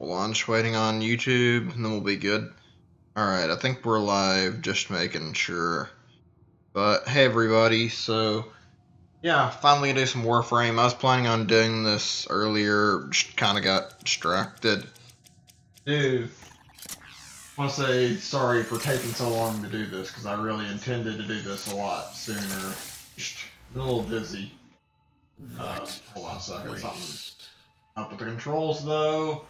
Hold on, just waiting on YouTube, and then we'll be good. Alright, I think we're live, just making sure. But, hey everybody, so, yeah, finally gonna do some Warframe. I was planning on doing this earlier, just kinda got distracted. Dude, I want to say sorry for taking so long to do this, because I really intended to do this a lot sooner. Just been a little busy. Hold on a second, something up with the controls though.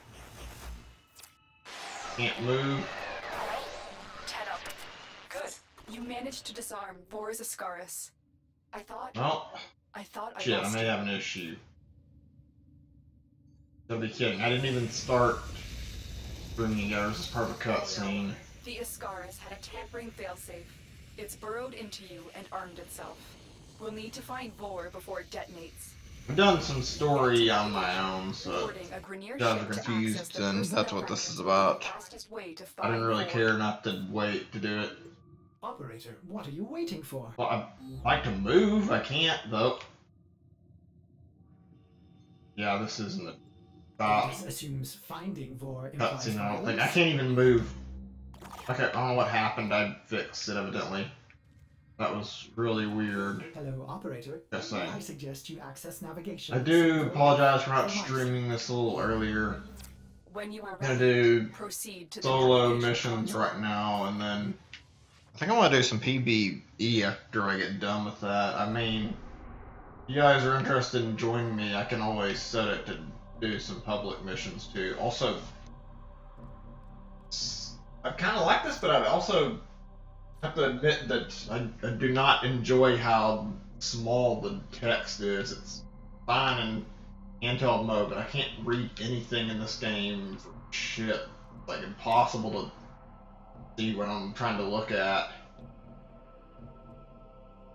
Can't move. Good. You managed to disarm Vor's Ascaris. I thought I Shit, I may have an issue. Don't be kidding. I didn't even start bringing you guys as part of a cutscene. The Ascaris had a tampering failsafe. It's burrowed into you and armed itself. We'll need to find Vor before it detonates. I've done some story on my own, so you guys are confused, and that's what this is about. I didn't really care not to wait to do it. Operator, what are you waiting for? Well, I'd like to move. I can't, though. Yeah, this isn't a stop. This assumes finding Vor implies Cutscene, I don't think. violence. I can't even move. Okay, I don't know what happened. I fixed it, evidently. That was really weird. Hello, operator. Yes, I suggest you access navigation. I do apologize for not streaming this a little earlier. When you are I'm gonna ready, do proceed to the solo navigation missions console. right now, and then I think I want to do some PvE after I get done with that. I mean, if you guys are interested in joining me, I can always set it to do some public missions too. Also, I kind of like this, but I also have to admit that I do not enjoy how small the text is. It's fine in handheld mode, but I can't read anything in this game for shit. It's like impossible to see what I'm trying to look at.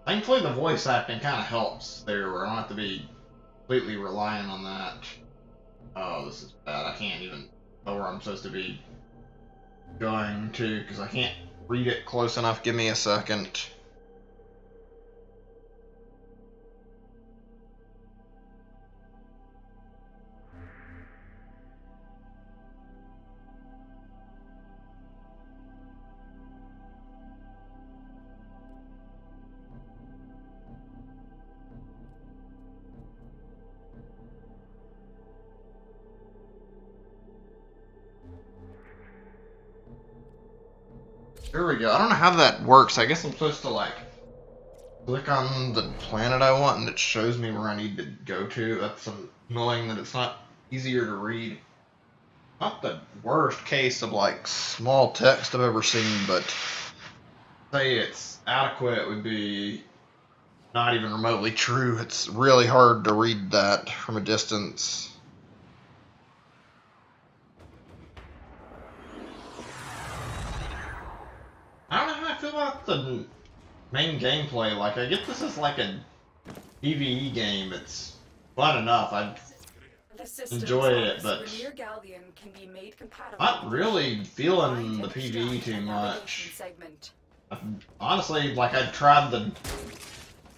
Thankfully, the voice acting kind of helps there, where I don't have to be completely relying on that. Oh, this is bad. I can't even know where I'm supposed to be going to, because I can't read it close enough. Give me a second. There we go. I don't know how that works. I guess I'm supposed to, like, click on the planet I want and it shows me where I need to go to. That's annoying that it's not easier to read. Not the worst case of, like, small text I've ever seen, but say it's adequate would be not even remotely true. It's really hard to read that from a distance. I don't know how I feel about the main gameplay. Like, I get this is like a PvE game. It's fun enough. I enjoy it, but I'm not really feeling the PvE too much. Honestly, like, I tried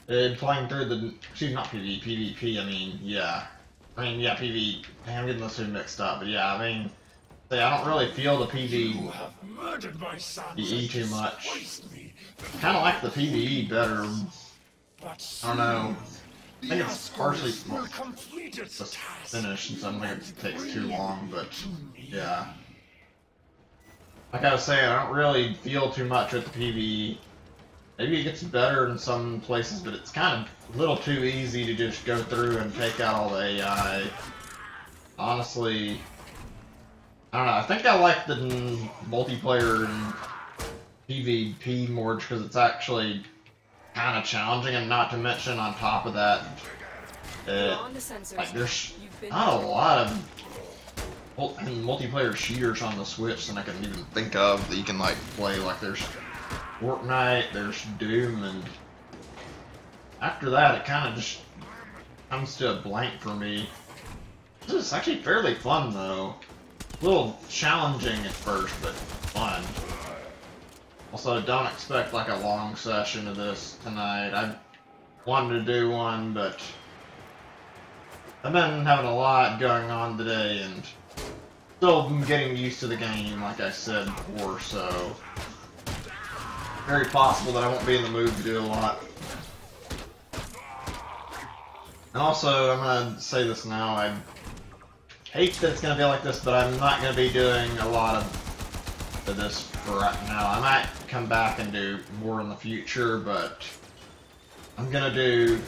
playing through the, excuse me, not PvE, PvP, I mean, yeah, PvE, I'm getting those two mixed up, but yeah, I mean, I don't really feel the PvE too much. Kind of like the PvE better. I don't know. I think it's partially just finished, and so I don't think it takes too long, but yeah. Like I was saying, I don't really feel too much with the PvE. Maybe it gets better in some places, but it's kind of a little too easy to just go through and take out all the AI. Honestly, I don't know. I think I like the multiplayer and PvP more because it's actually kind of challenging, and not to mention on top of that, like there's not a lot of multiplayer shooters on the Switch that I can even think of that you can like play. Like there's Fortnite, there's Doom, and after that it kind of just comes to a blank for me. This is actually fairly fun though. A little challenging at first, but fun. Also, don't expect like a long session of this tonight. I wanted to do one, but I've been having a lot going on today, and still getting used to the game, like I said before, so very possible that I won't be in the mood to do a lot. And also, I'm gonna say this now, I hate that it's gonna be like this, but I'm not gonna be doing a lot of this for right now. I might come back and do more in the future, but I'm gonna do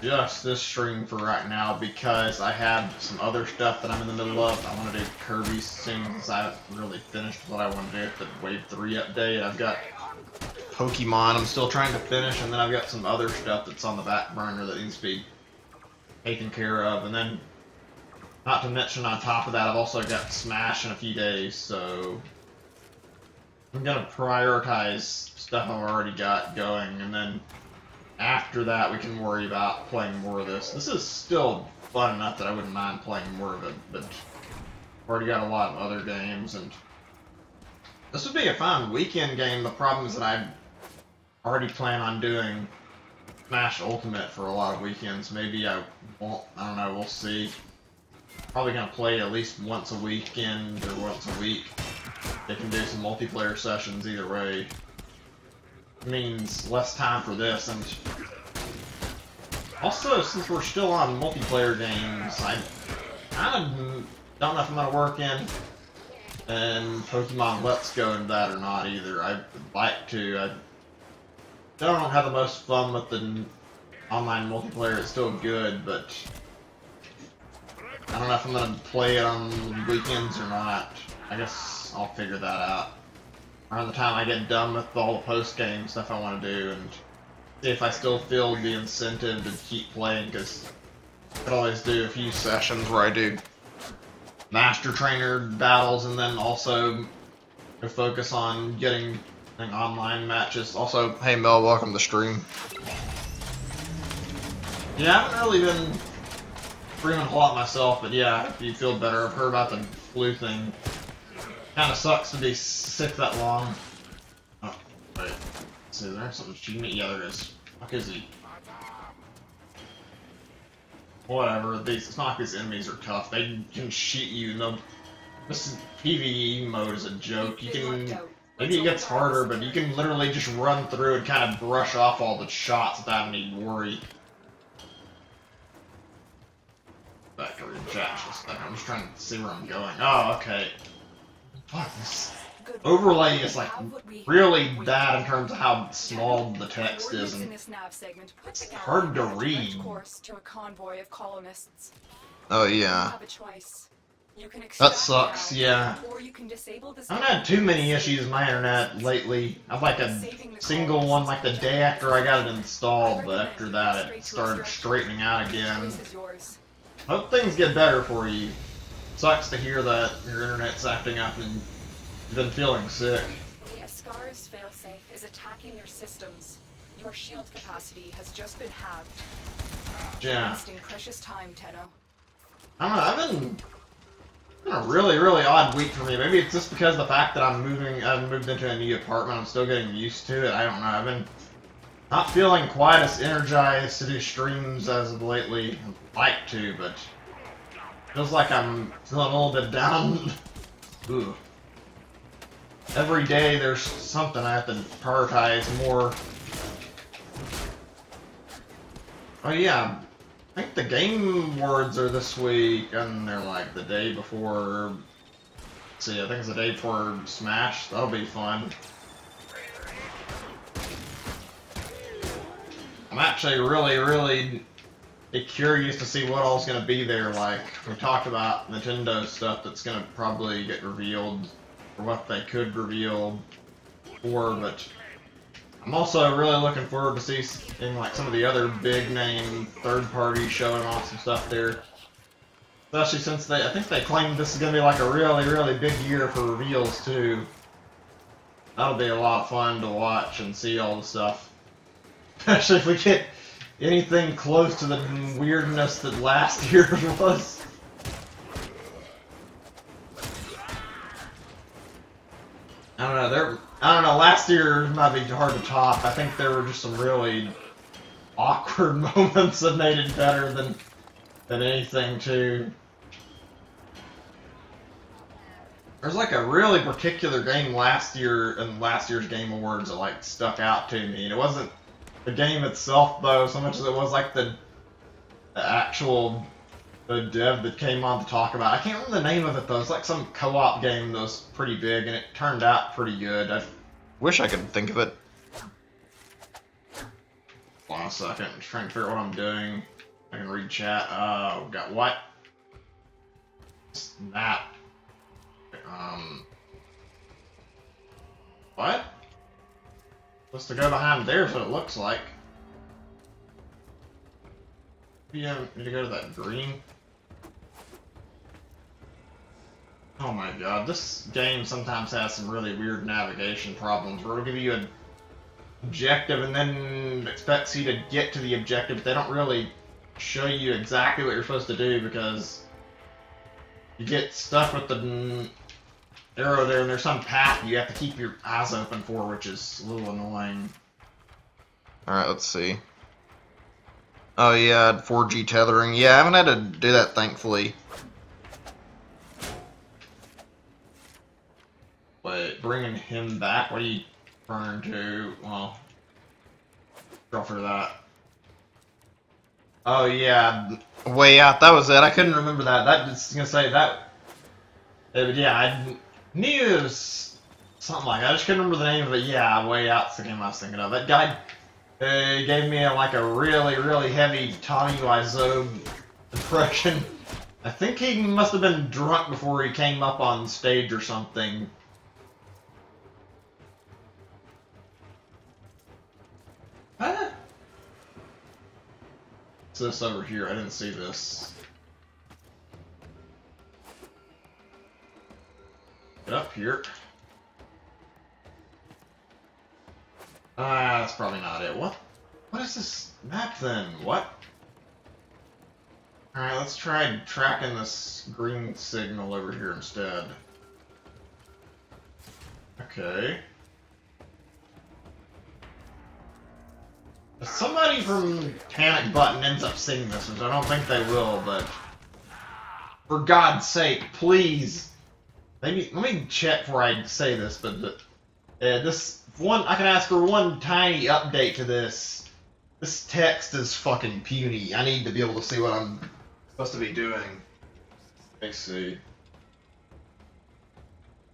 just this stream for right now because I have some other stuff that I'm in the middle of. I want to do Kirby soon since I haven't really finished what I want to do with the Wave 3 update. I've got Pokemon I'm still trying to finish, and then I've got some other stuff that's on the back burner that needs to be taken care of. And then, not to mention on top of that, I've also got Smash in a few days, so I'm gonna prioritize stuff I've already got going, and then after that we can worry about playing more of this. This is still fun enough that I wouldn't mind playing more of it, but I've already got a lot of other games, and this would be a fun weekend game. The problem is that I already plan on doing Smash Ultimate for a lot of weekends. Maybe I won't, I don't know, we'll see. Probably gonna play at least once a weekend or once a week. They can do some multiplayer sessions either way. It means less time for this, and also since we're still on multiplayer games, I kind of don't know if I'm gonna work in and Pokemon Let's Go into that or not either. I'd like to. I don't have the most fun with the online multiplayer. It's still good, but I don't know if I'm gonna play it on weekends or not. I guess I'll figure that out around the time I get done with all the post-game stuff I want to do, and see if I still feel the incentive to keep playing, because I could always do a few sessions where I do Master Trainer battles, and then also to focus on getting online matches. Also, hey Mel, welcome to stream. Yeah, I haven't really been streaming a whole lot myself, but yeah, if you feel better, I've heard about the flu thing. Kinda sucks to be sick that long. Oh, wait. Let's see, is there something shooting me? Yeah, there is. Fuck is he? Whatever, it's not like these enemies are tough. They can shoot you, and this PvE mode is a joke. You can, maybe it gets harder, but you can literally just run through and kind of brush off all the shots without any worry. Back to chat just a second. I'm just trying to see where I'm going. Oh, okay. Fuck, this overlay is like really bad in terms of how small the text is, and it's hard to read. Oh yeah. That sucks, yeah. I haven't had too many issues with my internet lately. I've like a single one like the day after I got it installed, but after that it started straightening out again. Hope things get better for you. Sucks to hear that your internet's acting up and you've been feeling sick. The Ascar's failsafe is attacking your systems. Your shield capacity has just been halved. Yeah. Wasting precious time, Tenno. I don't know, I've been a really, really odd week for me. Maybe it's just because of the fact that I've moved into a new apartment. I'm still getting used to it. I don't know. I've been not feeling quite as energized to do streams as of lately. I'd like to, but feels like I'm feeling a little bit down. Ooh. Every day there's something I have to prioritize more. Oh yeah, I think the Game Awards are this week, and they're like the day before. Let's see, I think it's the day before Smash. That'll be fun. I'm actually really curious to see what all's gonna be there. Like, we talked about Nintendo stuff that's gonna probably get revealed, or what they could reveal for, but I'm also really looking forward to seeing like some of the other big name third parties showing off some stuff there. Especially since I think they claimed this is gonna be like a really big year for reveals too. That'll be a lot of fun to watch and see all the stuff. Especially if we get anything close to the weirdness that last year was. I don't know, last year might be hard to top. I think there were just some really awkward moments that made it better than anything too. There's like a really particular game last year in last year's Game Awards that like stuck out to me, and it wasn't the game itself though, so much as it was like the actual dev that came on to talk about it. I can't remember the name of it though. It's like some co-op game that was pretty big, and it turned out pretty good. I wish I could think of it. Hold on a second, I'm trying to figure out what I'm doing. I can read chat. Oh, got what? Snap. What? Supposed to go behind there is what it looks like. Yeah, need to go to that green. Oh my god, this game sometimes has some really weird navigation problems where it'll give you an objective and then expects you to get to the objective, but they don't really show you exactly what you're supposed to do because you get stuck with the arrow there and there's some path you have to keep your eyes open for, which is a little annoying. Alright, let's see. Oh yeah, 4G tethering. Yeah, I haven't had to do that, thankfully. Wait, bringing him back? What are you referring to? Well, go for that. Oh yeah, way out. That was it. I couldn't remember that. That just gonna say that. Yeah, I knew it was something like that. I just couldn't remember the name of it. Yeah, way out's the game I was thinking of. That guy gave me like a really, really heavy Tommy Wiseau impression. I think he must have been drunk before he came up on stage or something. Huh? What's this over here? I didn't see this. Get up here. Ah, that's probably not it. What is this map then? What? Alright, let's try tracking this green signal over here instead. Okay. If somebody from Panic Button ends up seeing this, which I don't think they will, but for God's sake, please. Maybe let me check before I say this, but this one I can ask for one tiny update to this. This text is fucking puny. I need to be able to see what I'm supposed to be doing. Let's see.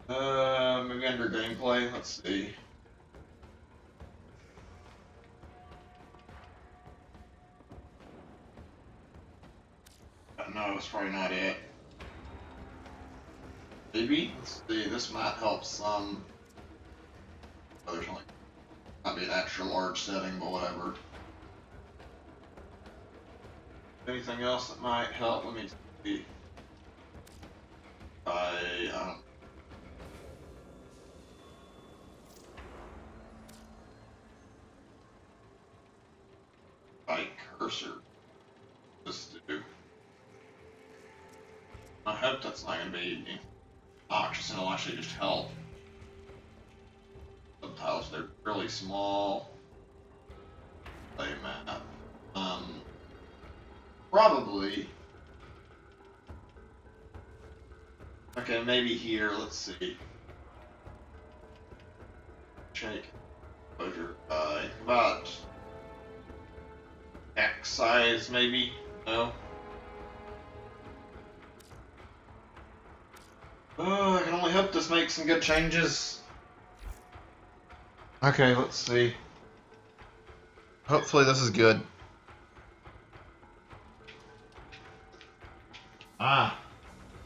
Maybe under gameplay. Let's see. No, it's probably not it. Maybe? Let's see, this might help some. Oh, there's only, might be an extra large setting, but whatever. Anything else that might help? Let me see. By cursor. Just do. I hope that's not going to be obnoxious and it'll actually just help. Subtitles, they're really small. Play map. Probably. Okay, maybe here, let's see. Shake. Exposure. About X size, maybe? No? I can only hope this makes some good changes. Okay, let's see. Hopefully this is good. Ah,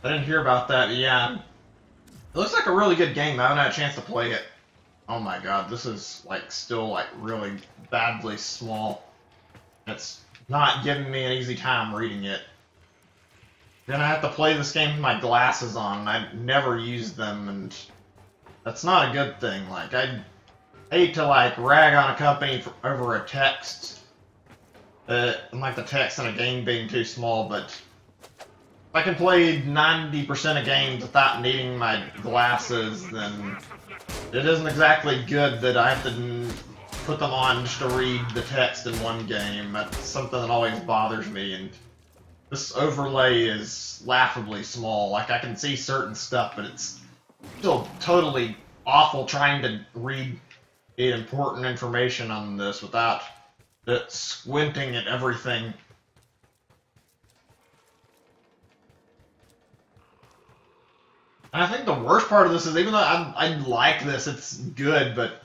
I didn't hear about that, yeah. It looks like a really good game. I haven't had a chance to play it. Oh my god, this is like still like really badly small. It's not giving me an easy time reading it. Then I have to play this game with my glasses on, and I never use them, and that's not a good thing. Like, I hate to like rag on a company over a text, like the text in a game being too small, but if I can play 90% of games without needing my glasses, then it isn't exactly good that I have to put them on just to read the text in one game. That's something that always bothers me, and this overlay is laughably small. Like, I can see certain stuff, but it's Still totally awful trying to read the important information on this without it squinting at everything. And I think the worst part of this is, even though I like this, it's good, but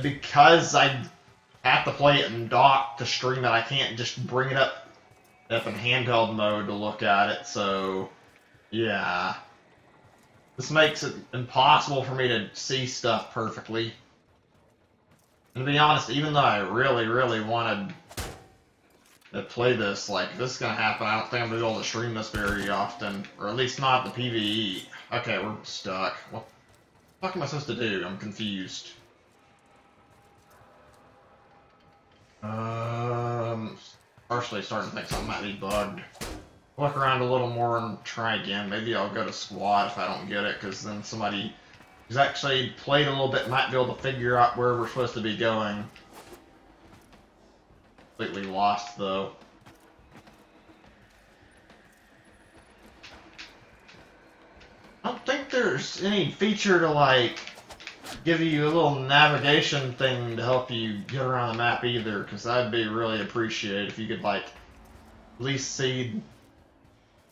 because I have to play it in dock to stream it, I can't just bring it up in handheld mode to look at it, so yeah. This makes it impossible for me to see stuff perfectly. And to be honest, even though I really, really wanted to play this, like, if this is gonna happen, I don't think I'm gonna be able to stream this very often. Or at least not the PvE. Okay, we're stuck. What the fuck am I supposed to do? I'm confused. Partially starting to think something might be bugged. Look around a little more and try again. Maybe I'll go to squad if I don't get it, because then somebody who's actually played a little bit might be able to figure out where we're supposed to be going. Completely lost, though. I don't think there's any feature to, like, give you a little navigation thing to help you get around the map either, because that'd be really appreciated if you could, like, at least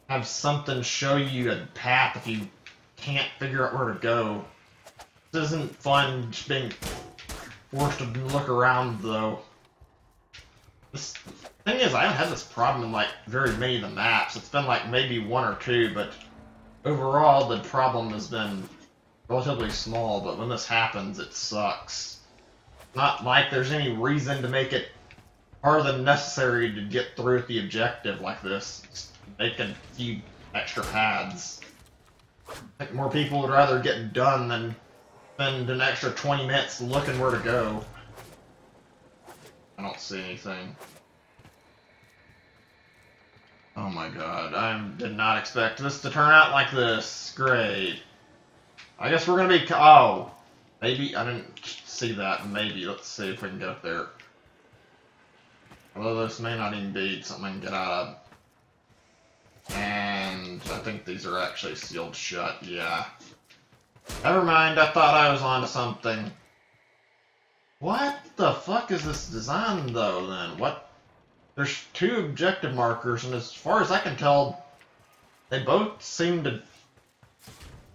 have something show you a path if you can't figure out where to go. This isn't fun just being forced to look around, though. This thing is, I haven't had this problem in, like, very many of the maps. It's been, like, maybe one or two, but overall, the problem has been relatively small, but when this happens, it sucks. Not like there's any reason to make it harder than necessary to get through with the objective like this. Just make a few extra pads. I think more people would rather get done than spend an extra 20 minutes looking where to go. I don't see anything. Oh my god, I did not expect this to turn out like this. Great. I guess we're gonna be. Oh, maybe I didn't see that. Maybe let's see if we can get up there. Although this may not even be something I can get out of. And I think these are actually sealed shut. Yeah. Never mind. I thought I was onto something. What the fuck is this design though? Then what? There's two objective markers, and as far as I can tell, they both seem to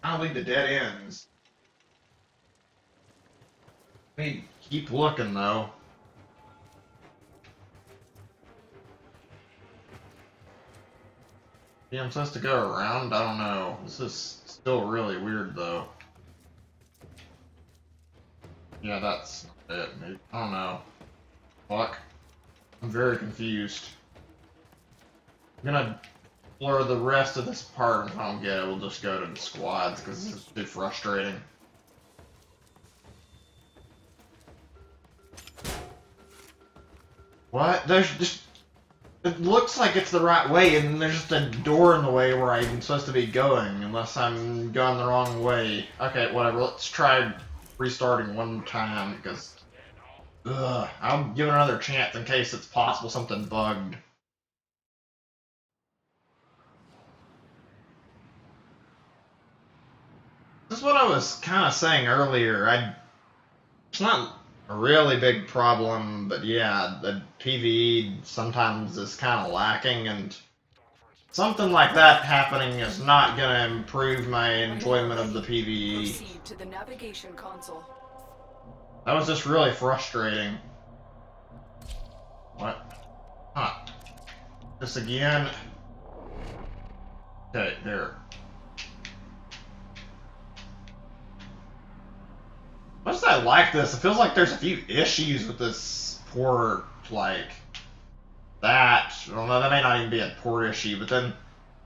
lead to dead ends. Let me keep looking, though. Yeah, I'm supposed to go around? I don't know. This is still really weird, though. Yeah, that's it. Maybe. I don't know. Fuck. I'm very confused. I'm gonna blur the rest of this part, and if I don't get it, we'll just go to the squads, because this is too frustrating. What? There's just... It looks like it's the right way, and there's just a door in the way where I'm supposed to be going, unless I'm going the wrong way. Okay, whatever, let's try restarting one time, because... Ugh, I'll give it another chance in case it's possible something bugged. This is what I was kind of saying earlier. It's not a really big problem, but yeah, the PvE sometimes is kind of lacking, and something like that happening is not going to improve my enjoyment of the PvE. Proceed to the navigation console. That was just really frustrating. What? Huh. This again. Okay, there. Much as I like this, it feels like there's a few issues with this port, like that. Well, no, that may not even be a port issue, but then,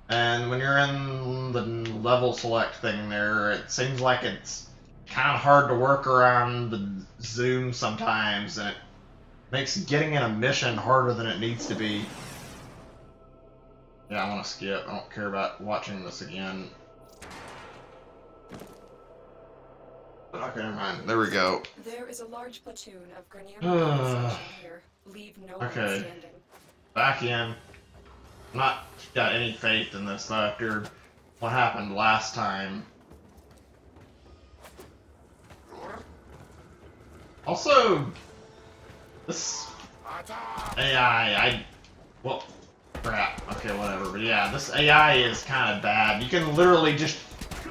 and when you're in the level select thing there, it seems like it's kind of hard to work around the zoom sometimes, and it makes getting in a mission harder than it needs to be. Yeah, I want to skip. I don't care about watching this again. Okay, never mind. There we go. There is a large platoon of Grenier here. Leave no one standing. Back in. Not got any faith in this though after what happened last time. Also, this AI, well, crap. Okay, whatever. But yeah, this AI is kind of bad. You can literally just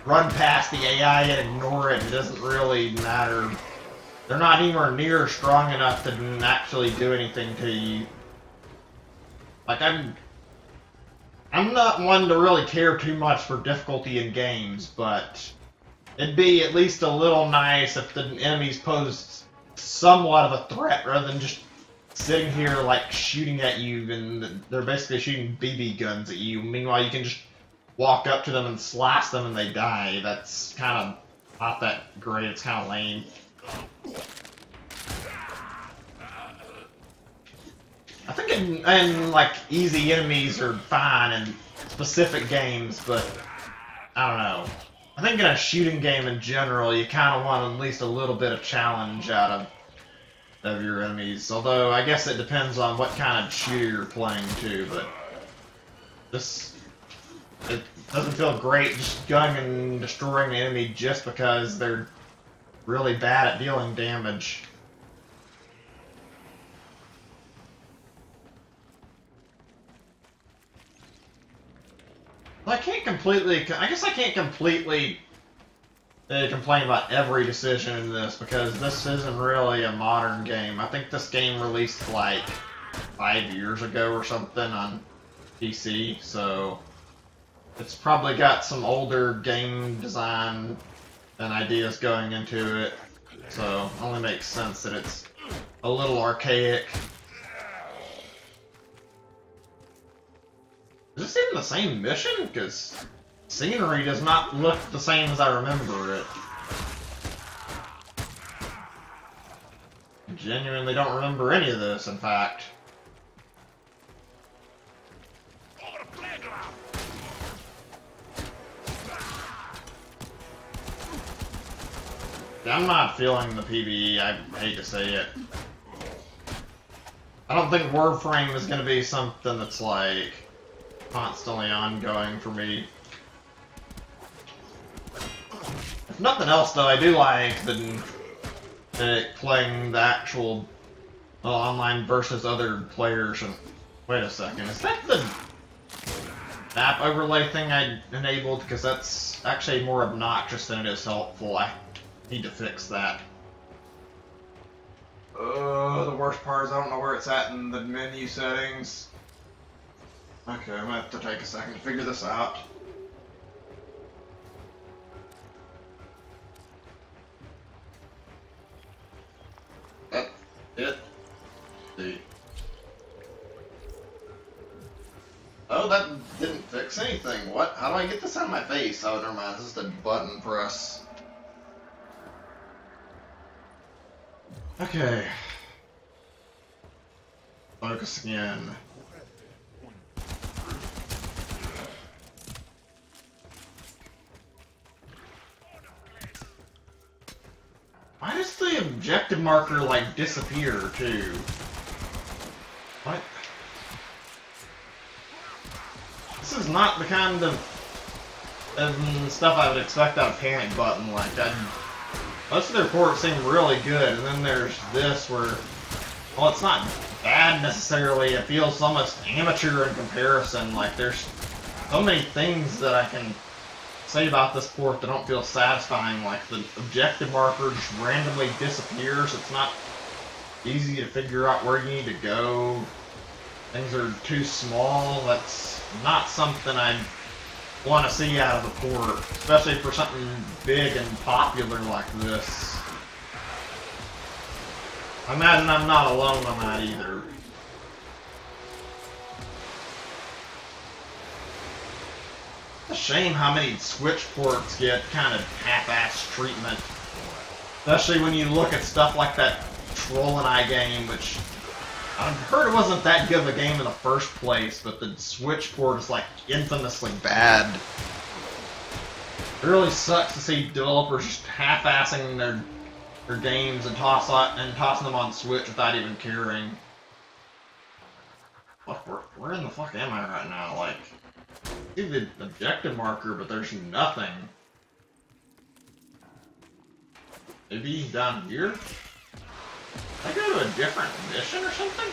run past the AI and ignore it. It doesn't really matter. They're not anywhere near strong enough to actually do anything to you. Like, I'm not one to really care too much for difficulty in games, but it'd be at least a little nice if the enemies posed somewhat of a threat rather than just sitting here like shooting at you and they're basically shooting BB guns at you. Meanwhile, you can just walk up to them and slash them and they die. That's kind of not that great. It's kind of lame. I think in like easy enemies are fine in specific games, but I don't know. I think in a shooting game in general, you kind of want at least a little bit of challenge out of your enemies. Although I guess it depends on what kind of shooter you're playing too. But it doesn't feel great just gunning and destroying the enemy just because they're really bad at dealing damage. Well, I guess I can't completely complain about every decision in this, because this isn't really a modern game. I think this game released like 5 years ago or something on PC, so it's probably got some older game design and ideas going into it, so it only makes sense that it's a little archaic. Is this even the same mission? Because scenery does not look the same as I remember it. I genuinely don't remember any of this, in fact. I'm not feeling the PvE, I hate to say it. I don't think Warframe is going to be something that's like constantly ongoing for me. If nothing else, though, I do like playing the actual online versus other players. And wait a second, is that the map overlay thing I enabled? Because that's actually more obnoxious than it is helpful. I need to fix that. The worst part is I don't know where it's at in the menu settings. Okay, I'm gonna have to take a second to figure this out. See. Oh, that didn't fix anything. What? How do I get this out of my face? Oh, never mind. This is the button press. Okay. Focus again. Why does the objective marker, like, disappear, too? What? This is not the kind of stuff I would expect out of Panic Button. Like, most of their reports seem really good, and then there's this where, well, it's not bad necessarily. It feels almost amateur in comparison. Like, there's so many things that I can say about this port that don't feel satisfying. Like, the objective marker just randomly disappears. It's not easy to figure out where you need to go. Things are too small. That's not something I want to see out of the port, especially for something big and popular like this. I imagine I'm not alone on that either. It's a shame how many Switch ports get kind of half-assed treatment. Especially when you look at stuff like that Troll and I game, which I've heard it wasn't that good of a game in the first place, but the Switch port is like infamously bad. It really sucks to see developers just half-assing their games and tossing them on Switch without even caring. Fuck, where in the fuck am I right now? Like, I see the objective marker, but there's nothing. Maybe down here? I go to a different mission or something?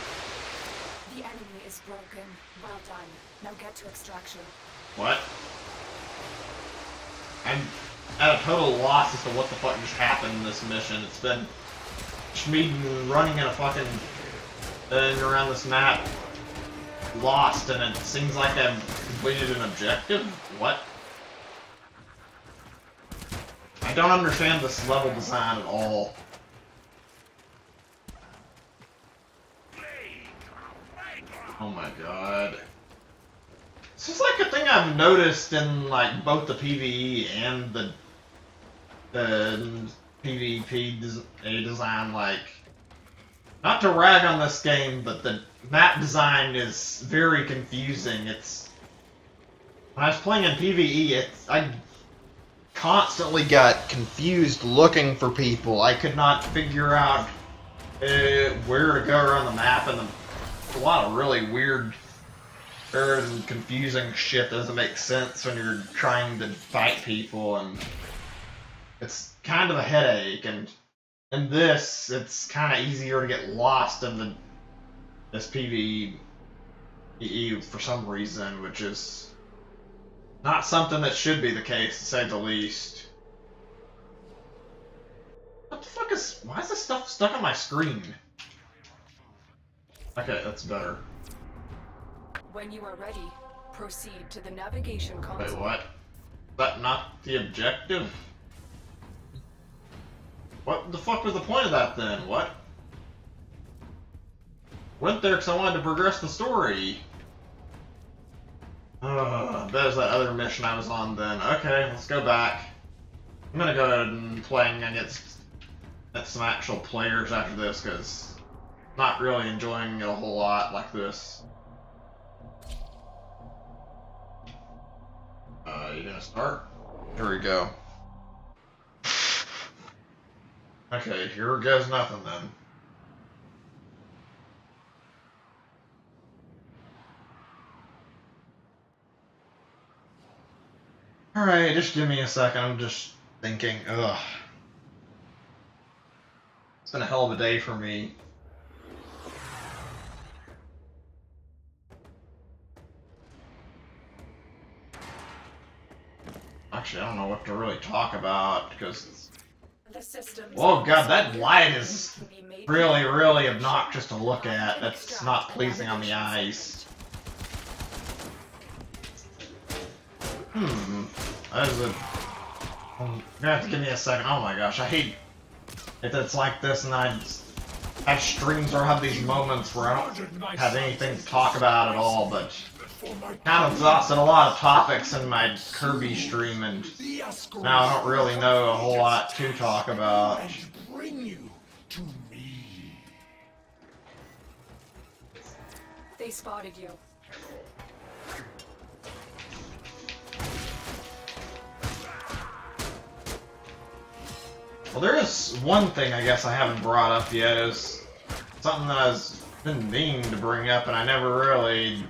The enemy is broken. Well done. Now get to extraction. What? I'm at a total loss as to what the fuck just happened in this mission. It's been just me running in a fucking thing around this map, lost, and it seems like I've completed an objective? What? I don't understand this level design at all. Oh my god. This is like a thing I've noticed in like both the PvE and the PvP design, like, not to rag on this game, but the map design is very confusing. It's, when I was playing in PvE, I constantly got confused looking for people. I could not figure out where to go around the map, and a lot of really weird and confusing shit doesn't make sense when you're trying to fight people, and it's kind of a headache. And in this, it's kind of easier to get lost in this PvE for some reason, which is not something that should be the case, to say the least. What the fuck is... why is this stuff stuck on my screen? Okay, that's better. When you are ready, proceed to the navigation console. Wait, what? Is that not the objective? What the fuck was the point of that then? What? Went there because I wanted to progress the story. That is that other mission I was on then. Okay, let's go back. I'm gonna go ahead and play against some actual players after this, because I'm not really enjoying it a whole lot like this. You gonna start? Here we go. Okay, here goes nothing then. Alright, just give me a second. I'm just thinking, ugh. It's been a hell of a day for me. Actually, I don't know what to really talk about, because... oh god, that light is really, really obnoxious to look at. That's not pleasing on the eyes. That is a... you're gonna have to give me a second. Oh my gosh, I hate if it's like this and I have streams or have these moments where I don't have anything to talk about at all, but kind of exhausted a lot of topics in my Kirby stream, and now I don't really know a whole lot to talk about. They spotted you. Well, there is one thing I guess I haven't brought up yet, is something that I've been meaning to bring up, and I never really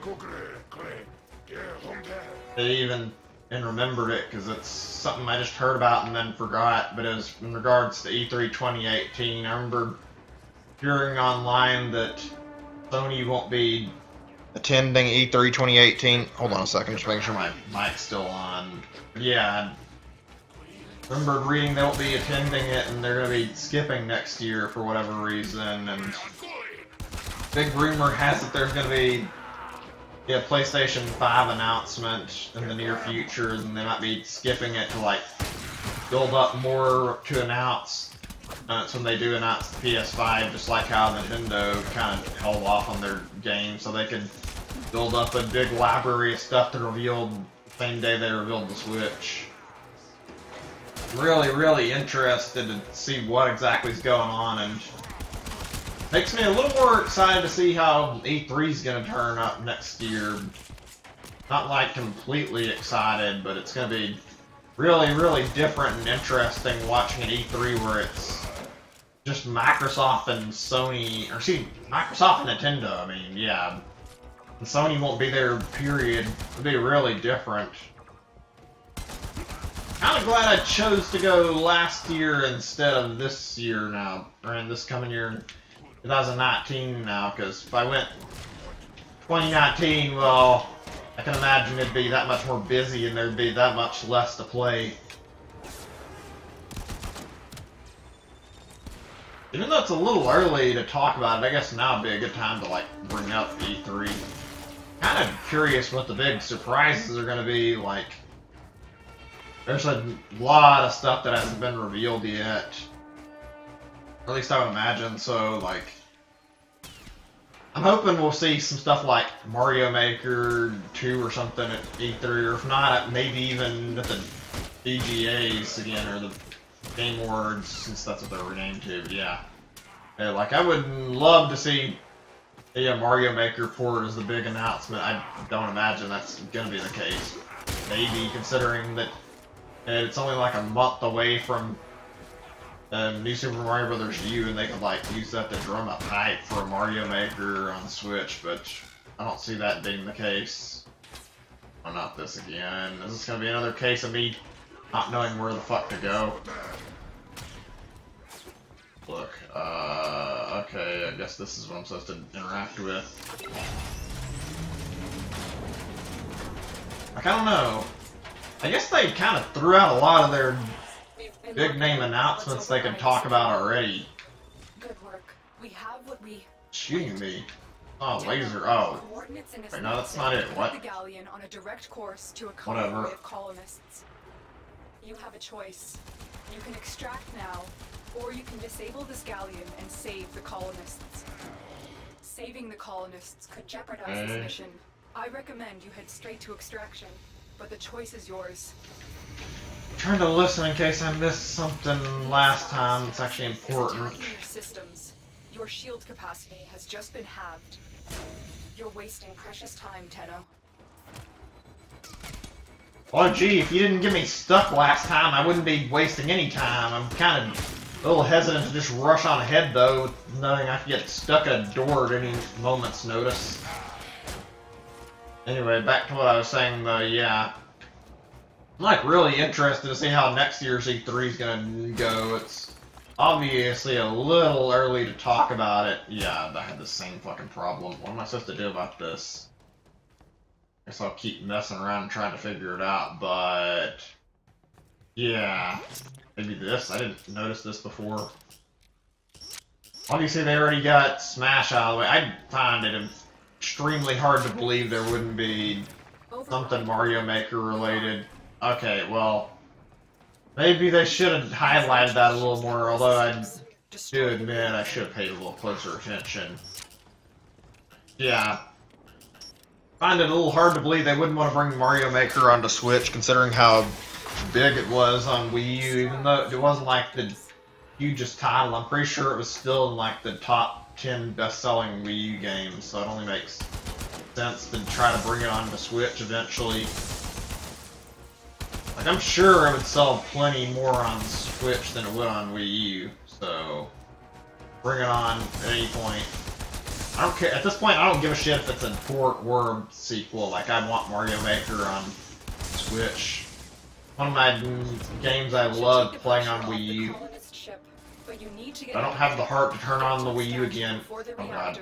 even remembered it, because it's something I just heard about and then forgot, but it was in regards to E3 2018. I remember hearing online that Sony won't be attending E3 2018. Hold on a second, just making sure my mic's still on. But yeah, I remember reading they won't be attending it and they're going to be skipping next year for whatever reason, and big rumor has it there's going to be a PlayStation 5 announcement in the near future, and they might be skipping it to like build up more to announce. It's when they do announce the PS5, just like how Nintendo kind of held off on their game so they could build up a big library of stuff to reveal the same day they revealed the Switch. Really, really interested to see what exactly is going on, and makes me a little more excited to see how E3 is going to turn up next year. Not like completely excited, but it's going to be really, really different and interesting watching an E3 where it's just Microsoft and Sony, or see, Microsoft and Nintendo. I mean, yeah, and Sony won't be there, period. It'll be really different. Kind of glad I chose to go last year instead of this year now, or in this coming year. 2019 now, because if I went 2019, well, I can imagine it'd be that much more busy and there'd be that much less to play. Even though it's a little early to talk about it, I guess now would be a good time to, like, bring up E3. Kind of curious what the big surprises are going to be. Like, there's a lot of stuff that hasn't been revealed yet. Or at least I would imagine. So, like, I'm hoping we'll see some stuff like Mario Maker 2 or something at E3, or if not, maybe even at the VGAs again, or the Game Awards, since that's what they're renamed to. But yeah, like, I would love to see a Mario Maker port as the big announcement. I don't imagine that's gonna be the case. Maybe, considering that it's only like a month away from New Super Mario Bros. U, and they could, like, use that to drum up hype for a Mario Maker on Switch, but I don't see that being the case. Oh, not this again. Is this gonna be another case of me not knowing where the fuck to go? Look, okay, I guess this is what I'm supposed to interact with. Like, I don't know. I guess they kind of threw out a lot of their big name announcements they could talk about already. Good work. We have what we... Shooting me. Oh, laser. Oh. Wait, no, that's not it. What? The galleon on a direct course to a convoy of colonists. You have a choice. You can extract now, or you can disable this galleon and save the colonists. Saving the colonists could jeopardize this mission. I recommend you head straight to extraction, but the choice is yours. I'm trying to listen in case I missed something last time that's actually important. Your systems. Your shield capacity has just been halved. You're wasting precious time, Tenno. Oh gee, if you didn't get me stuck last time, I wouldn't be wasting any time. I'm kind of a little hesitant to just rush on ahead, though, knowing I could get stuck at a door at any moment's notice. Anyway, back to what I was saying, though, yeah. I'm, like, really interested to see how next year's E3 is gonna go. It's obviously a little early to talk about it. Yeah, I had the same fucking problem. What am I supposed to do about this? Guess I'll keep messing around and trying to figure it out, but... yeah. Maybe this? I didn't notice this before. Obviously, they already got Smash out of the way. I find it extremely hard to believe there wouldn't be something Mario Maker related. Okay, well, maybe they should have highlighted that a little more, although I do admit I should have paid a little closer attention. Yeah. Find it a little hard to believe they wouldn't want to bring Mario Maker onto Switch, considering how big it was on Wii U, even though it wasn't like the hugest title. I'm pretty sure it was still in like the top 10 best-selling Wii U games, so it only makes sense to try to bring it onto Switch eventually. Like, I'm sure it would sell plenty more on Switch than it would on Wii U, so bring it on at any point. I don't care. At this point, I don't give a shit if it's a port or a sequel. Like, I want Mario Maker on Switch. One of my games I love playing on Wii U. I don't have the heart to turn on the Wii U again. Oh god.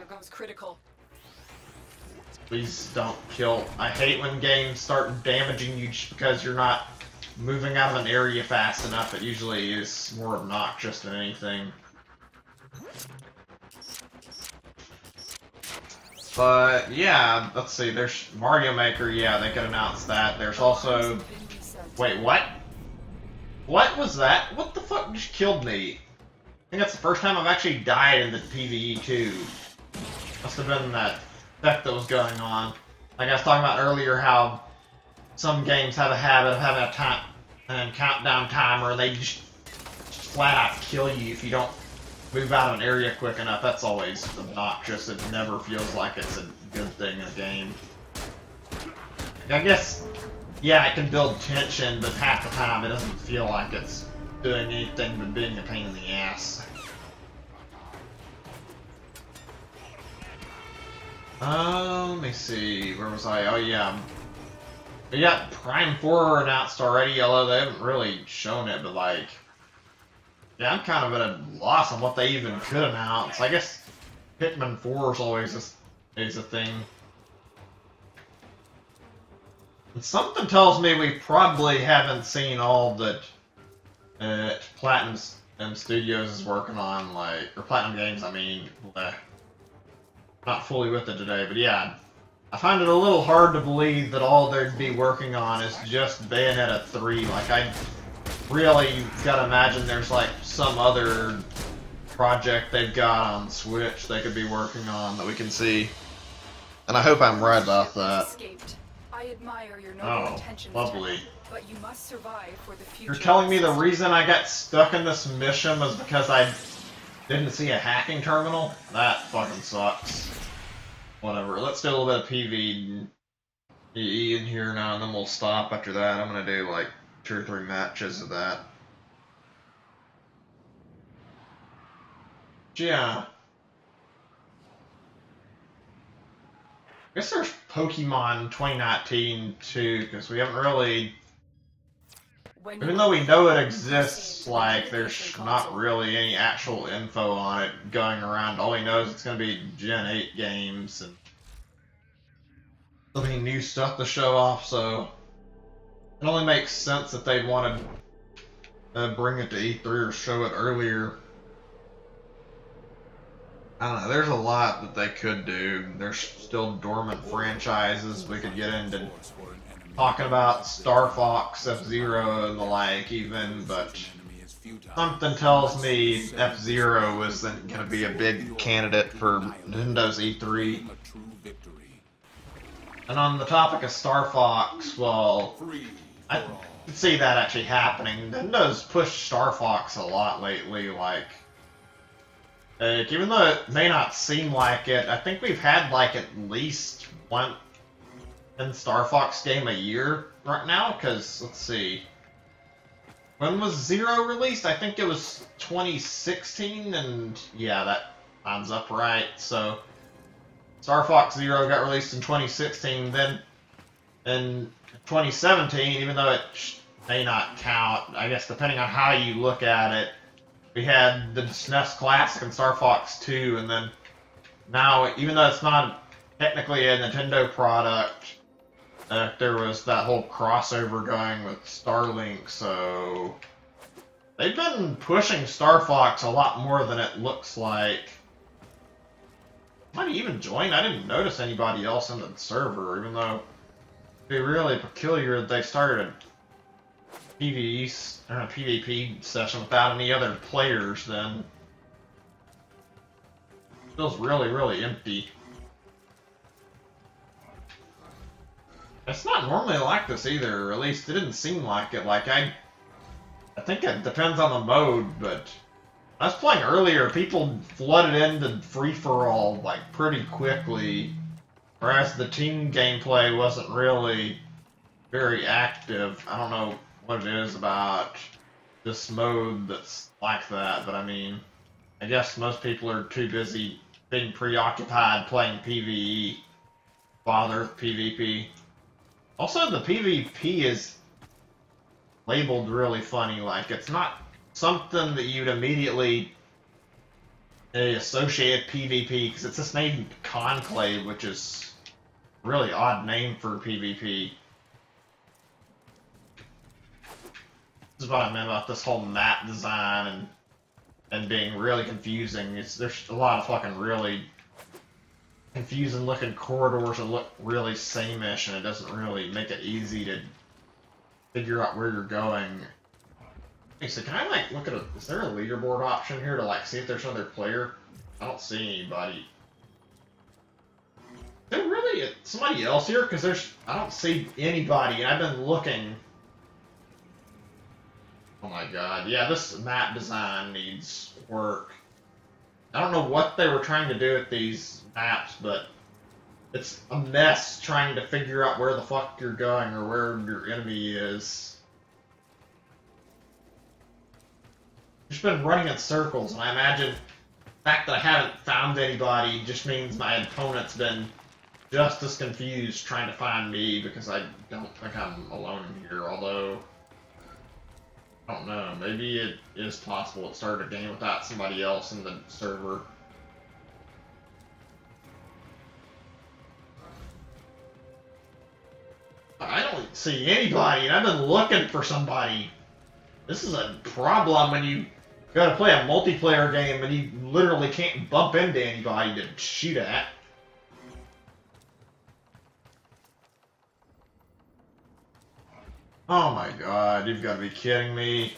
Please don't kill. I hate when games start damaging you just because you're not moving out of an area fast enough. It usually is more obnoxious than anything. But yeah, let's see, there's Mario Maker, yeah, they could announce that. There's also... wait, what? What was that? What the fuck just killed me? I think that's the first time I've actually died in the PvE 2. Must have been that effect that was going on. Like I was talking about earlier, how some games have a habit of having a countdown timer, and they just flat out kill you if you don't move out of an area quick enough. That's always obnoxious. It never feels like it's a good thing in a game. I guess, yeah, it can build tension, but half the time it doesn't feel like it's doing anything but being a pain in the ass. Let me see, where was I? Oh yeah, we got Prime 4 announced already, although they haven't really shown it, but like, yeah, I'm kind of at a loss on what they even could announce. I guess Pikmin 4 is always a thing. And something tells me we probably haven't seen all that Platinum Studios is working on, like, or Platinum Games, I mean. Not fully with it today, but yeah. I find it a little hard to believe that all they'd be working on is just Bayonetta 3. Like, I really gotta imagine there's, like, some other project they've got on Switch they could be working on that we can see. And I hope I'm right about that. I admire your noble intentions, lovely. But you must survive for the future. You're telling me the reason I got stuck in this mission was because I didn't see a hacking terminal? That fucking sucks. Whatever, let's do a little bit of PvE in here now, and then we'll stop after that. I'm gonna do like 2 or 3 matches of that. Yeah. I guess there's Pokemon 2019 too, because we haven't really... Even though we know it exists, like, there's not really any actual info on it going around. All we know is it's going to be Gen 8 games, and there'll be new stuff to show off, so it only makes sense that they'd want to bring it to E3 or show it earlier. I don't know, there's a lot that they could do. There's still dormant franchises we could get into. Talking about Star Fox, F-Zero, and the like, even, but something tells me F-Zero isn't going to be a big candidate for Nintendo's E3. And on the topic of Star Fox, well, I can see that actually happening. Nintendo's pushed Star Fox a lot lately, like, even though it may not seem like it, I think we've had, like, at least one Star Fox game a year right now, because, let's see, when was Zero released? I think it was 2016, and yeah, that lines up right. So Star Fox Zero got released in 2016, then in 2017, even though it may not count, I guess depending on how you look at it, we had the SNES Classic and Star Fox 2, and then now, even though it's not technically a Nintendo product, there was that whole crossover going with Starlink, so they've been pushing Star Fox a lot more than it looks like. Might even join. I didn't notice anybody else in the server, even though it'd be really peculiar that they started a PvP session without any other players. Then it feels really, really empty. It's not normally like this either, or at least it didn't seem like it. Like, I think it depends on the mode, but I was playing earlier, people flooded into free-for-all, like, pretty quickly, whereas the team gameplay wasn't really very active. I don't know what it is about this mode that's like that, but I mean, I guess most people are too busy being preoccupied playing PvE, bother with PvP. Also, the PvP is labeled really funny, like, it's not something that you'd immediately associate with PvP, because it's just named Conclave, which is a really odd name for PvP. This is what I meant about this whole map design and being really confusing. There's a lot of fucking really confusing looking corridors that look really same-ish, and it doesn't really make it easy to figure out where you're going. Hey, so can I, like, look at is there a leaderboard option here to, like, see if there's another player? I don't see anybody. Is there really somebody else here? Because I don't see anybody, and I've been looking. Oh my god, yeah, this map design needs work. I don't know what they were trying to do with these maps, but it's a mess trying to figure out where the fuck you're going or where your enemy is. I've just been running in circles, and I imagine the fact that I haven't found anybody just means my opponent's been just as confused trying to find me, because I don't think I'm alone here, although I don't know, maybe it is possible to start a game without somebody else in the server. I don't see anybody, and I've been looking for somebody. This is a problem when you gotta play a multiplayer game and you literally can't bump into anybody to shoot at. Oh my god, you've gotta be kidding me.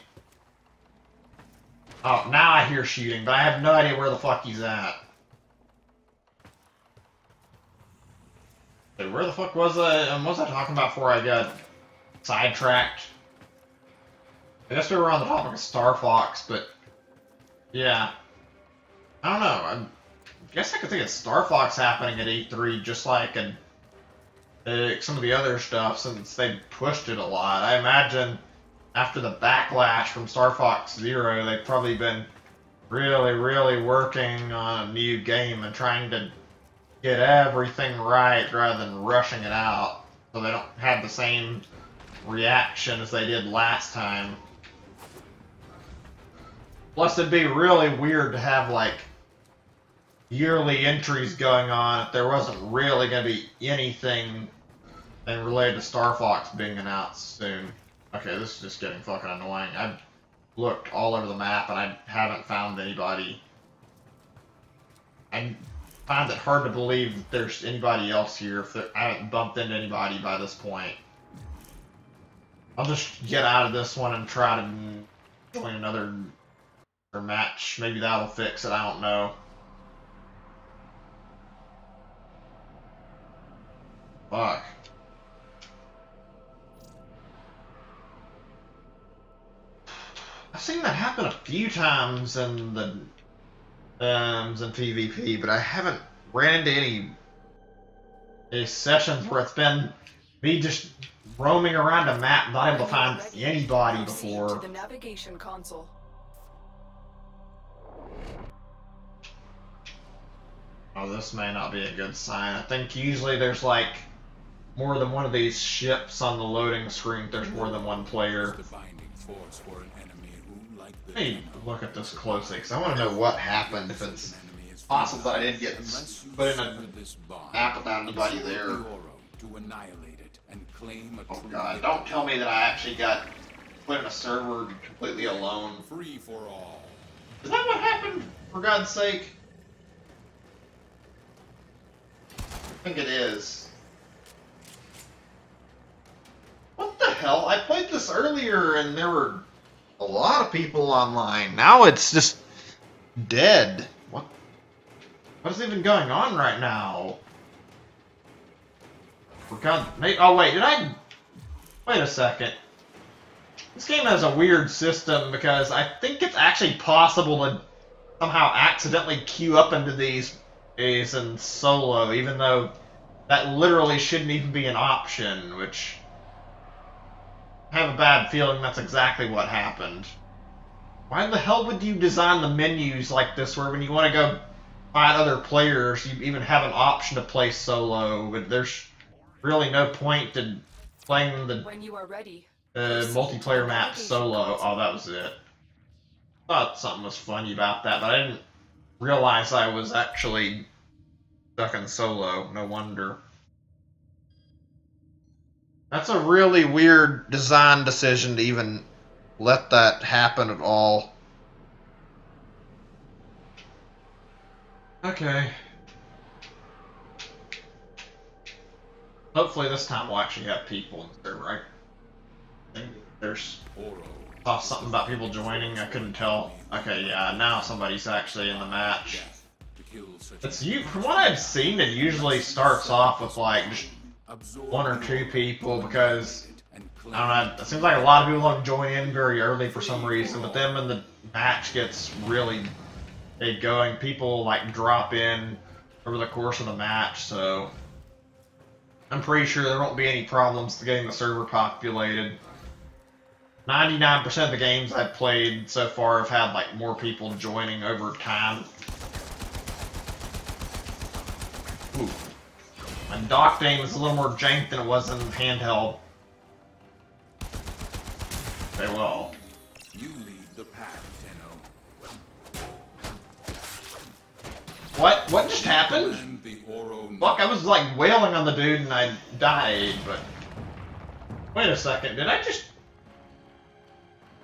Oh, now I hear shooting, but I have no idea where the fuck he's at. Wait, where the fuck was I? What was I talking about before I got sidetracked? I guess we were on the topic of Star Fox, but yeah. I don't know. I guess I could think of Star Fox happening at E3 just like some of the other stuff since they pushed it a lot. I imagine after the backlash from Star Fox Zero, they've probably been really, really working on a new game and trying to get everything right rather than rushing it out so they don't have the same reaction as they did last time. Plus, it'd be really weird to have, like, yearly entries going on if there wasn't really going to be anything related to Star Fox being announced soon. Okay, this is just getting fucking annoying. I've looked all over the map and I haven't found anybody. I find it hard to believe that there's anybody else here if I haven't bumped into anybody by this point. I'll just get out of this one and try to join another match. Maybe that'll fix it, I don't know. Fuck. I've seen that happen a few times in the in PvP, but I haven't ran into any sessions where it's been me just roaming around a map, not able to find anybody before. To the navigation console. Oh, this may not be a good sign. I think usually there's like more than one of these ships on the loading screen. There's more than one player. Let me look at this closely because I want to know what happened. If it's possible that I didn't get put in a map without anybody there. Oh god! Don't tell me that I actually got put in a server completely alone. Free for all. Is that what happened? For God's sake. I think it is. What the hell? I played this earlier and there were a lot of people online. Now it's just dead. What is even going on right now? For God, oh wait, wait a second. This game has a weird system because I think it's actually possible to somehow accidentally queue up into these in solo, even though that literally shouldn't even be an option, which I have a bad feeling that's exactly what happened. Why the hell would you design the menus like this where when you want to go find other players, you even have an option to play solo, but there's really no point in playing the when you are ready, multiplayer map solo. Oh, that was it. Thought something was funny about that, but I didn't realize I was actually stuck in solo. No wonder. That's a really weird design decision to even let that happen at all. Okay. Hopefully this time we'll actually have people in the server. I think there's saw something about people joining. I couldn't tell. Okay, yeah, now somebody's actually in the match. It's from what I've seen, it usually starts off with like just one or two people because I don't know. It seems like a lot of people don't join in very early for some reason, but then when the match gets really big going, people like drop in over the course of the match. So I'm pretty sure there won't be any problems to getting the server populated. 99% of the games I've played so far have had like more people joining over time. Ooh. My dock aim is a little more jank than it was in handheld. Okay, well. You lead the pack, Tenno. What just happened? Fuck, I was like wailing on the dude and I died, but Wait a second, did I just...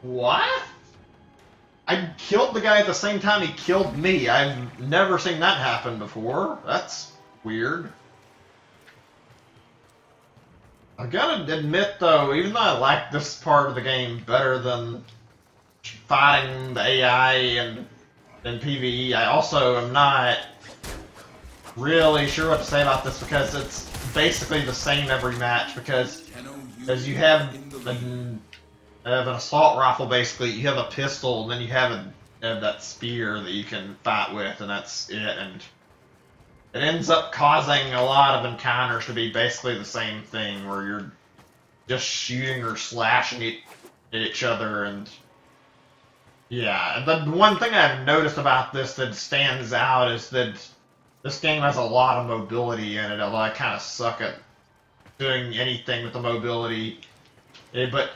What? I killed the guy at the same time he killed me. I've never seen that happen before. That's weird. I've got to admit, though, even though I like this part of the game better than fighting the AI and PvE, I also am not really sure what to say about this because it's basically the same every match. Because as you have an assault rifle, basically, you have a pistol, and then you have that spear that you can fight with, and that's it. And it ends up causing a lot of encounters to be basically the same thing, where you're just shooting or slashing at each other. And yeah, the one thing I've noticed about this that stands out is that this game has a lot of mobility in it, although I kind of suck at doing anything with the mobility. But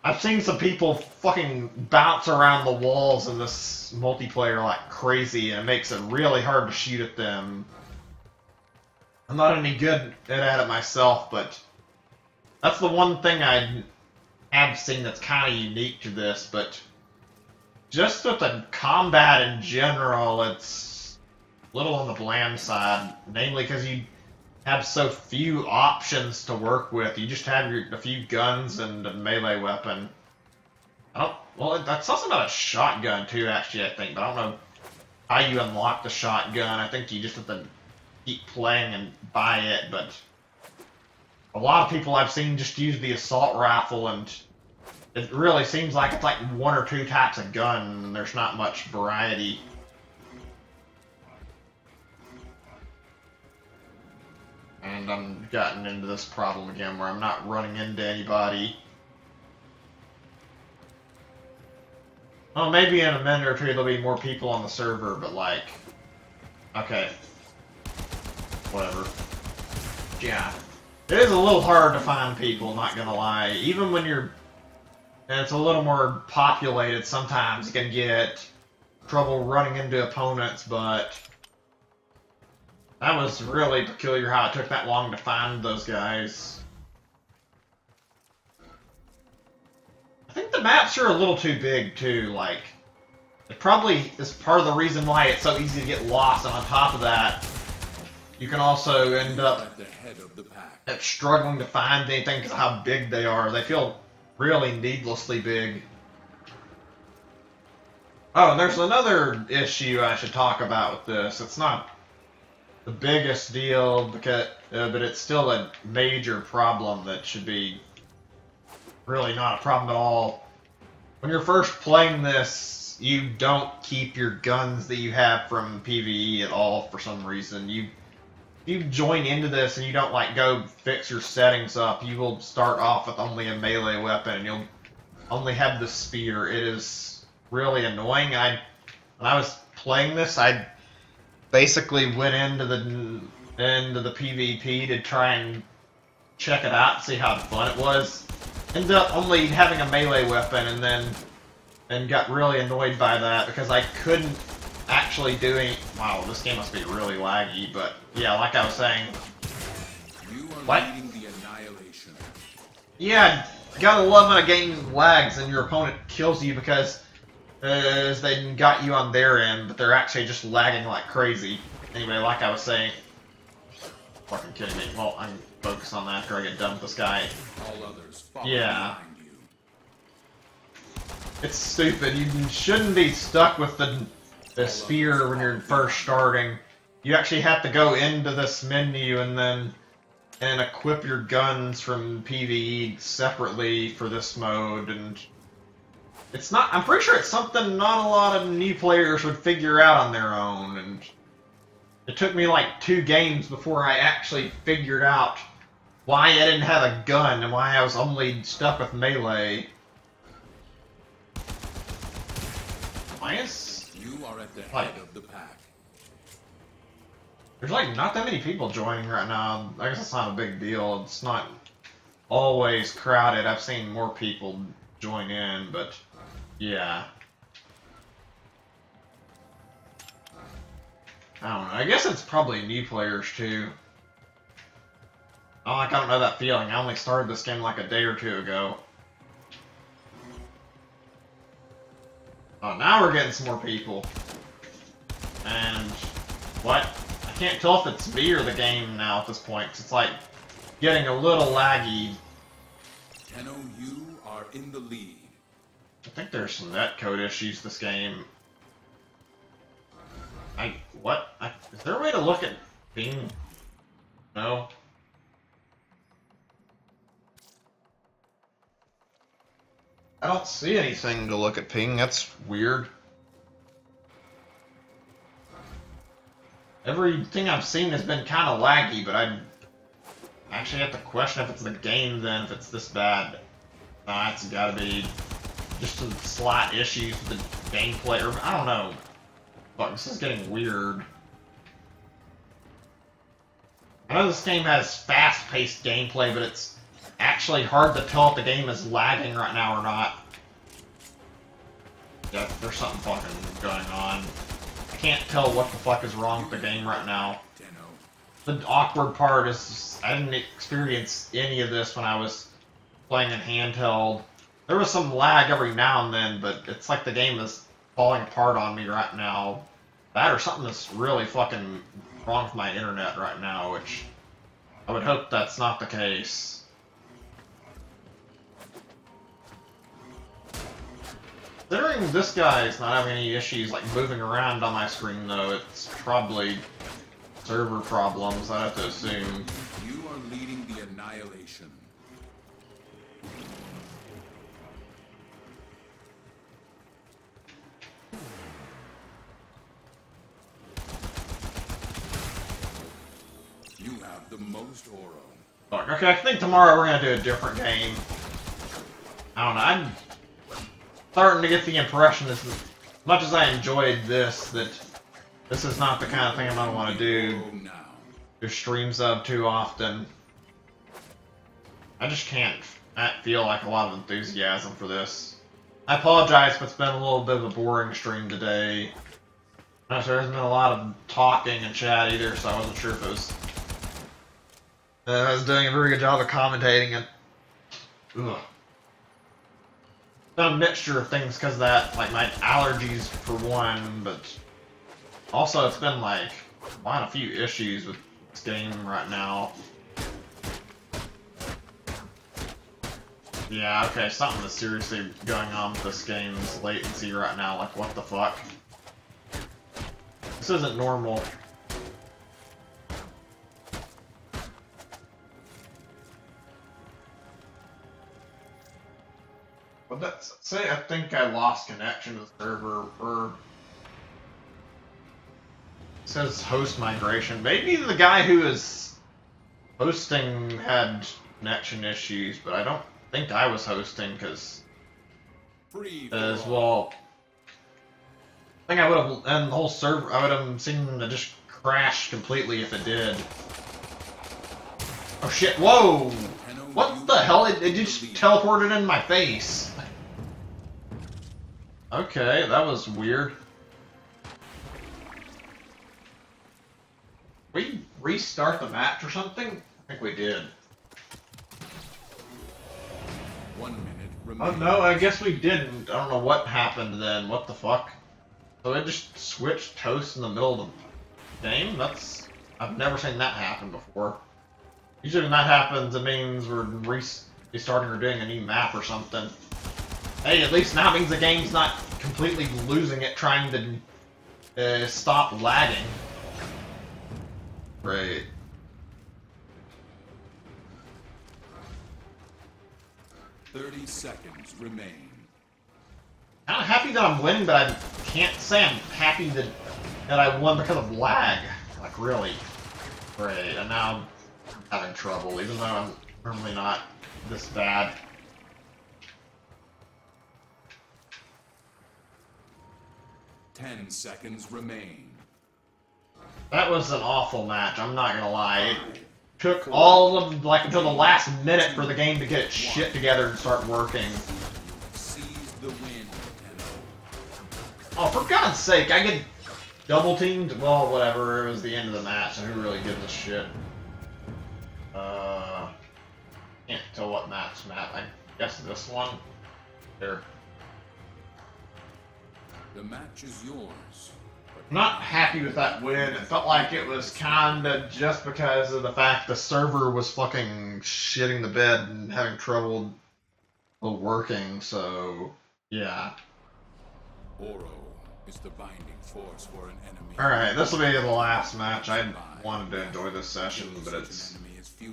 I've seen some people fucking bounce around the walls in this multiplayer like crazy, and it makes it really hard to shoot at them. I'm not any good at it myself, but that's the one thing I have seen that's kind of unique to this. But just with the combat in general, it's a little on the bland side, namely because you have so few options to work with. You just have a few guns and a melee weapon. Well, that's also about a shotgun too, actually, I think, but I don't know how you unlock the shotgun. I think you just have to keep playing and buy it, but a lot of people I've seen just use the assault rifle, and it really seems like it's like one or two types of gun, and there's not much variety. And I'm gotten into this problem again where I'm not running into anybody. Well, maybe in a minute or two there'll be more people on the server, but like... Okay. Whatever. Yeah. It is a little hard to find people, not gonna lie. Even when you're... And it's a little more populated, sometimes you can get trouble running into opponents, but... That was really peculiar how it took that long to find those guys. I think the maps are a little too big, too. Like, it probably is part of the reason why it's so easy to get lost, and on top of that, you can also end up struggling to find anything because of how big they are. They feel really needlessly big. Oh, and there's another issue I should talk about with this. It's not the biggest deal, because, but it's still a major problem that should be really not a problem at all. When you're first playing this, you don't keep your guns that you have from PvE at all for some reason. You join into this and you don't like go fix your settings up. You will start off with only a melee weapon and you'll only have the spear. It is really annoying. When I was playing this, I basically went into the PvP to try and check it out and see how fun it was. Ended up only having a melee weapon and got really annoyed by that because I couldn't actually do any... Wow, this game must be really laggy, but yeah, like I was saying... What? Yeah, gotta love when a game lags and your opponent kills you because they got you on their end, but they're actually just lagging like crazy. Anyway, like I was saying... Fucking kidding me. Well, I'm focused on that after I get done with this guy. Yeah. It's stupid. You shouldn't be stuck with the spear when you're first starting. You actually have to go into this menu and equip your guns from PvE separately for this mode, and it's not... I'm pretty sure it's something not a lot of new players would figure out on their own, and it took me like 2 games before I actually figured out why I didn't have a gun and why I was only stuck with melee. Why is... You are at the head of the pack. There's like not that many people joining right now. I guess it's not a big deal. It's not always crowded. I've seen more people join in, but yeah. I don't know. I guess it's probably new players too. Oh, like I don't know that feeling. I only started this game like a day or two ago. Oh, now we're getting some more people. And what? I can't tell if it's me or the game now at this point, 'cause it's like getting a little laggy. Tenno, you are in the lead. I think there's some netcode issues this game. What? Is there a way to look at ping? No. I don't see anything to look at ping. That's weird. Everything I've seen has been kind of laggy, but I actually have to question if it's the game then, if it's this bad. Nah, it's gotta be just some slight issues with the gameplay, or I don't know. Fuck, this is getting weird. I know this game has fast-paced gameplay, but it's actually hard to tell if the game is lagging right now or not. Yeah, there's something fucking going on. I can't tell what the fuck is wrong with the game right now. The awkward part is I didn't experience any of this when I was playing in handheld. There was some lag every now and then, but it's like the game is falling apart on me right now. That or something that's really fucking wrong with my internet right now, which I would hope that's not the case. Considering this guy is not having any issues like moving around on my screen though, it's probably server problems, I have to assume. You are leading the annihilation. You have the most aura. Fuck, okay, I think tomorrow we're gonna do a different game. I don't know, I'm starting to get the impression as much as I enjoyed this, that this is not the kind of thing I'm gonna want to do streams of too often. I just can't feel like a lot of enthusiasm for this. I apologize if it's been a little bit of a boring stream today. I'm not sure there's been a lot of talking and chat either, so I wasn't sure if it was... I was doing a very good job of commentating and... Ugh. Been a mixture of things because of that, like my allergies for one, but also it's been like quite a few issues with this game right now. Yeah, okay, something is seriously going on with this game's latency right now, like what the fuck? This isn't normal. Well, that's say I think I lost connection to the server, or it says host migration. Maybe the guy who is hosting had connection issues, but I don't think I was hosting because as well. I think I would have, and the whole server, I would have seen it just crash completely if it did. Oh shit! Whoa! What the hell? It just teleported in my face. Okay, that was weird. We restart the match or something? I think we did. 1 minute Oh remaining. no, I guess we didn't. I don't know what happened then. What the fuck? So it just switched toast in the middle of the game? I've never seen that happen before. Usually when that happens, it means we're restarting or doing a new map or something. Hey, at least now it means the game's not completely losing it trying to stop lagging. Great. 30 seconds remain. I'm happy that I'm winning, but I can't say I'm happy that I won because of lag. Like, really. Great, and now I'm having trouble, even though I'm normally not this bad. Ten seconds remain. That was an awful match, I'm not gonna lie. It took all of, like, until the last minute for the game to get its shit together and start working. Seize the win, Tenno. Oh, for God's sake, I get double teamed? Well, whatever, it was the end of the match, so who really gives a shit? know what match map. I guess this one. There. The match is yours. I'm not happy with that win. It felt like it was kinda just because of the fact the server was fucking shitting the bed and having trouble working, so yeah. Oro is the binding force for an enemy. Alright, this will be the last match. I wanted to enjoy this session, but it's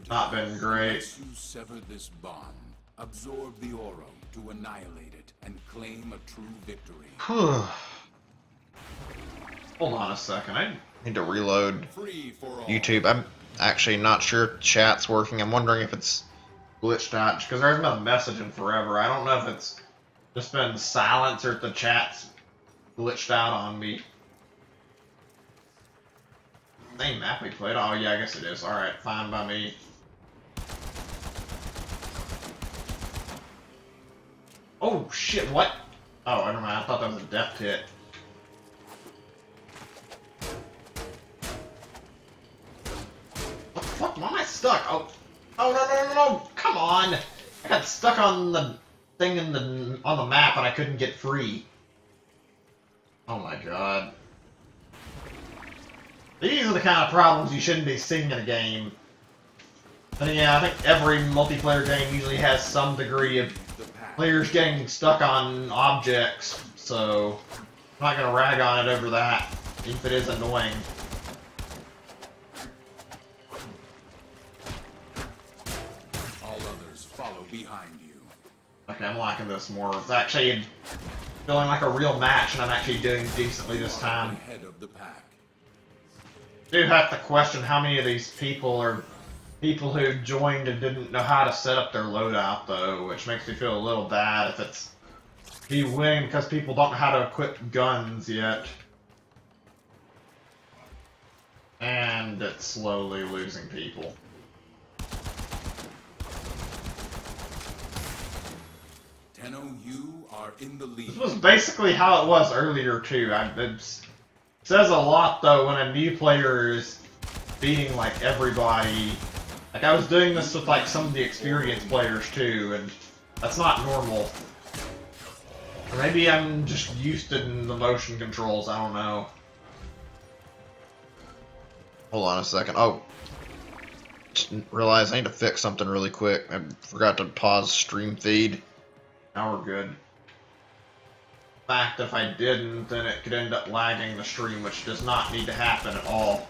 not been great. Unless you sever this bond, absorb the Oro to annihilate it and claim a true victory. Hold on a second, I need to reload Free for all. YouTube. I'm actually not sure if chat's working. I'm wondering if it's glitched out, because there hasn't been a message in forever. I don't know if it's just been silence or if the chat's glitched out on me. Same map we played? Oh yeah, I guess it is. Alright, fine by me. Oh shit, what? Oh, never mind, I thought that was a death hit. What the fuck? Why am I stuck? Oh, no, no, no, no, no! Come on! I got stuck on the thing on the map and I couldn't get free. Oh my god. These are the kind of problems you shouldn't be seeing in a game. But yeah, I think every multiplayer game usually has some degree of players getting stuck on objects, so I'm not gonna rag on it over that, if it is annoying. All others follow behind you. Okay, I'm liking this more. It's actually feeling like a real match, and I'm actually doing decently this time. Head of the pack. I do have to question how many of these people are people who joined and didn't know how to set up their loadout, though, which makes me feel a little bad if it's me winning because people don't know how to equip guns yet. And it's slowly losing people. You are in the lead. This was basically how it was earlier, too. It says a lot, though, when a new player is beating, like, everybody. Like, I was doing this with, like, some of the experienced players, too, and that's not normal. Or maybe I'm just used to the motion controls, I don't know. Hold on a second. Oh. Just realized I need to fix something really quick. I forgot to pause stream feed. Now we're good. In fact, if I didn't, then it could end up lagging the stream, which does not need to happen at all.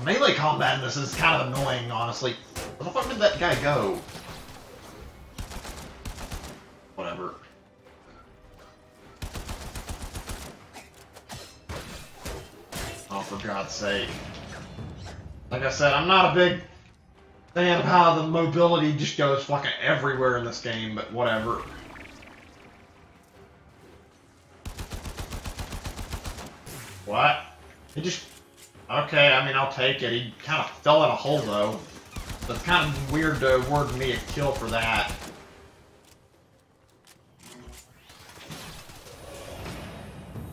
Melee combat in this is kind of annoying, honestly. Where the fuck did that guy go? Whatever. Oh, for God's sake. Like I said, I'm not a big fan of how the mobility just goes fucking everywhere in this game, but whatever. What? He just... Okay, I mean, I'll take it. He kind of fell in a hole, though. So it's kind of weird to award me a kill for that.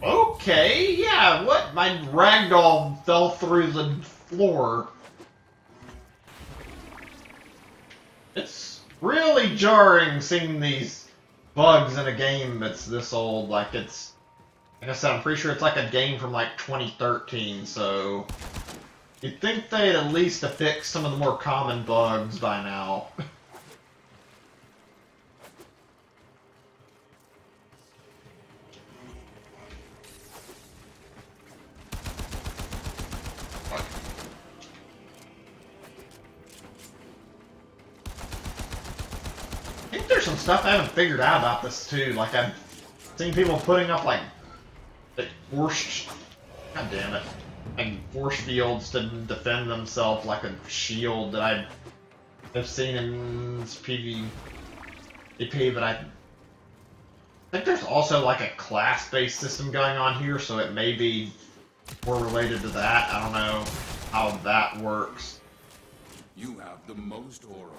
Okay, yeah, what? My ragdoll fell through the floor. It's really jarring seeing these bugs in a game that's this old. Like I said, I'm pretty sure it's like a game from like 2013, so you'd think they'd at least have fixed some of the more common bugs by now. I think there's some stuff I haven't figured out about this too. Like I've seen people putting up like force, god damn it, like force fields to defend themselves like a shield that I have seen in PvP, but I think there's also like a class-based system going on here, so it may be more related to that. I don't know how that works. You have the most Oro.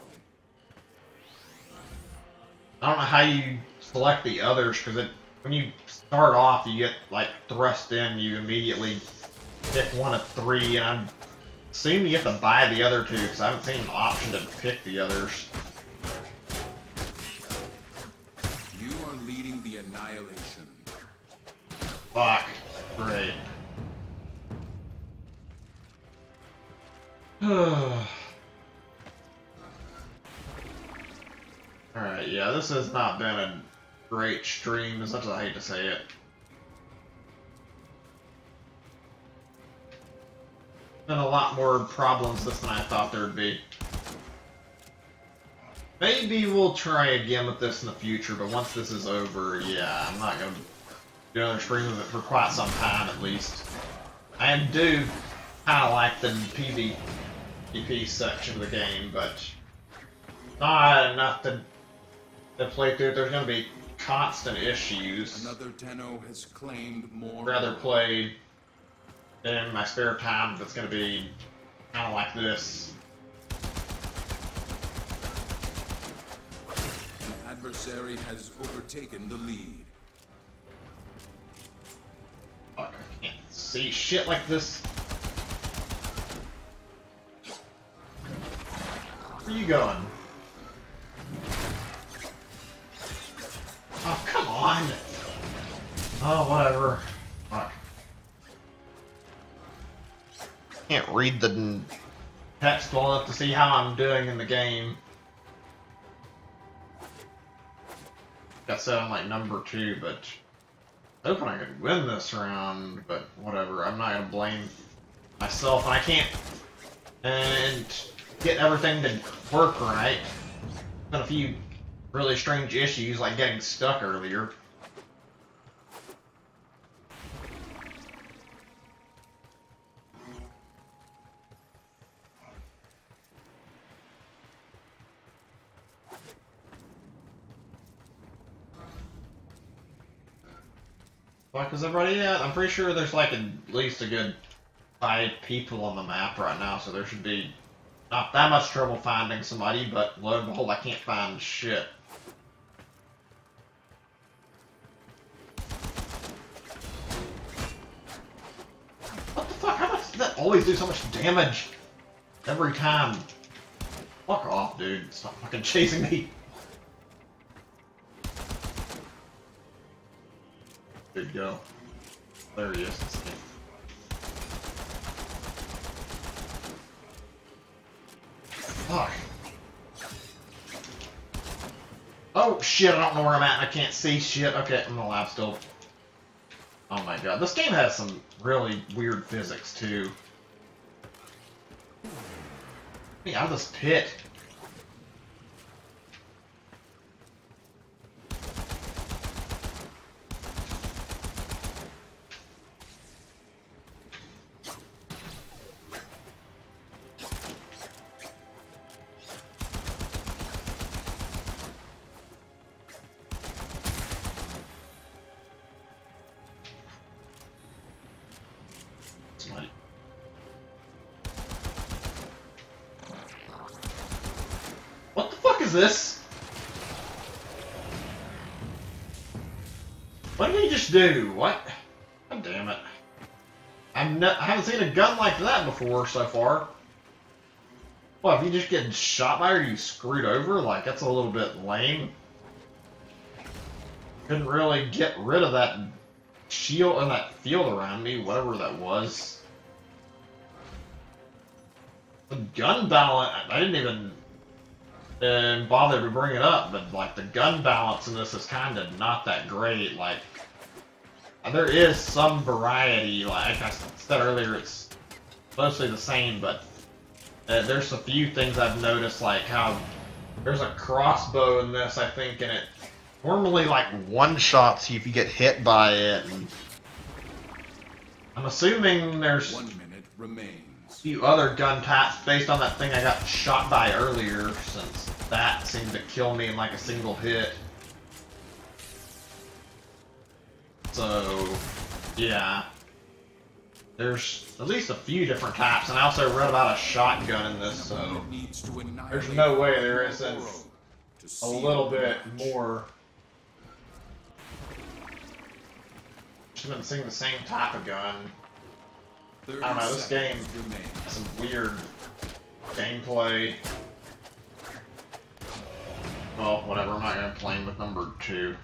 I don't know how you select the others, because when you start off, you get, like, thrust in, you immediately pick one of 3, and I'm assuming you have to buy the other 2, because I haven't seen an option to pick the others. You are leading the annihilation. Fuck. Great. Alright, yeah, this has not been a great stream, as much as I hate to say it. Been a lot more problems this than I thought there would be. Maybe we'll try again with this in the future, but once this is over, yeah, I'm not gonna do another stream of it for quite some time at least. I do kinda like the PvP section of the game, but not enough to play through it. There's gonna be constant issues. Another Tenno has claimed more. I'd rather play in my spare time that's gonna be kinda like this. An adversary has overtaken the lead. Fuck, I can't see shit like this. Where are you going? Oh, come on! Oh, whatever. Fuck. Can't read the text well enough to see how I'm doing in the game. Like I said, I'm like number 2, but hoping I could win this round, but whatever. I'm not gonna blame myself, and I can't and get everything to work right. Got a few really strange issues, like getting stuck earlier. Like, is everybody at? I'm pretty sure there's like at least a good 5 people on the map right now, so there should be not that much trouble finding somebody, but lo and behold, I can't find shit. What the fuck? How much does that always do so much damage every time? Fuck off, dude. Stop fucking chasing me. There you go. There he is. Fuck. Oh shit, I don't know where I'm at and I can't see shit. Okay, I'm in the lab still. Oh my god, this game has some really weird physics too. Get me out of this pit. What the fuck is this? What did he just do? What? God damn it. I haven't seen a gun like that before so far. What, if you just get shot by her, you screwed over? Like, that's a little bit lame. Couldn't really get rid of that shield and that field around me, whatever that was. The gun balance, I didn't even bother to bring it up, but like the gun balance in this is kind of not that great. Like, there is some variety, like I said earlier, it's mostly the same, but there's a few things I've noticed, like how there's a crossbow in this, I think, and it normally like one-shots you if you get hit by it, and I'm assuming there's 1 minute remains. a few other gun types based on that thing I got shot by earlier, since that seemed to kill me in like a single hit. So, yeah. There's at least a few different types, and I also read about a shotgun in this, so there's no way there isn't a little bit more. Should have been seeing the same type of gun. I don't know, this game has some weird gameplay. Well, whatever, I'm not going to play with number 2.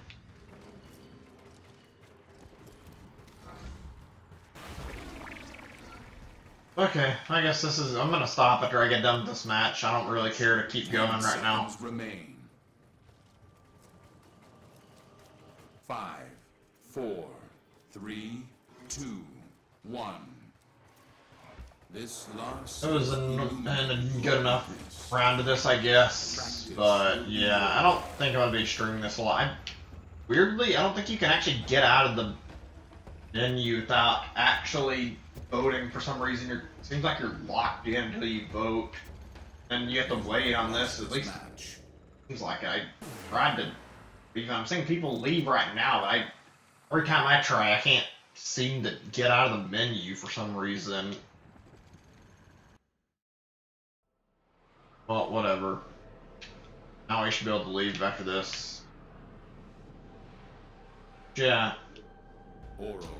Okay, I guess this is... I'm going to stop after I get done with this match. I don't really care to keep going right now. Remain. 5, 4, 3, 2, 1. This last it was a good enough round of this, I guess. But yeah, I don't think I'm going to be streaming this a lot. Weirdly, I don't think you can actually get out of the menu without actually voting for some reason. It seems like you're locked in until you vote. And you have to wait on this, at least seems like I tried to leave. I'm seeing people leave right now, but every time I try, I can't seem to get out of the menu for some reason. Well, whatever. Now I should be able to leave after this. Yeah.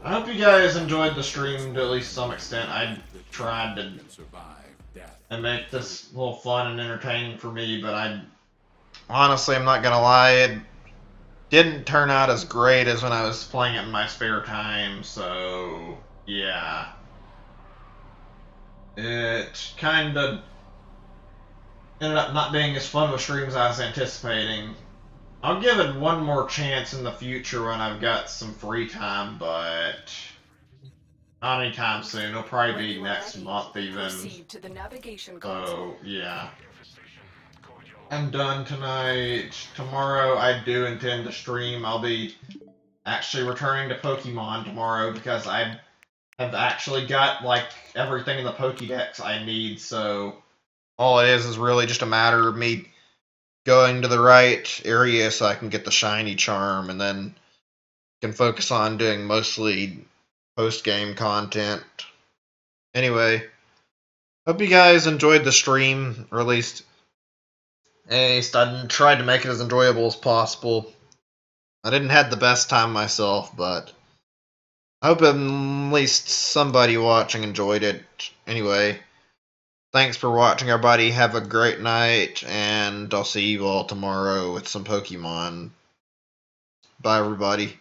I hope you guys enjoyed the stream to at least some extent. I tried to and make this a little fun and entertaining for me, but honestly, I'm not gonna lie, it didn't turn out as great as when I was playing it in my spare time, so yeah. It kinda ended up not being as fun with streams as I was anticipating. I'll give it one more chance in the future when I've got some free time, but not anytime soon. It'll probably be next month even. So, yeah. I'm done tonight. Tomorrow I do intend to stream. I'll be actually returning to Pokemon tomorrow because I have actually got, like, everything in the Pokedex I need, so all it is really just a matter of me going to the right area so I can get the shiny charm, and then can focus on doing mostly post-game content. Anyway, hope you guys enjoyed the stream, or at least I tried to make it as enjoyable as possible. I didn't have the best time myself, but I hope at least somebody watching enjoyed it. Anyway, thanks for watching, everybody. Have a great night, and I'll see you all tomorrow with some Pokemon. Bye, everybody.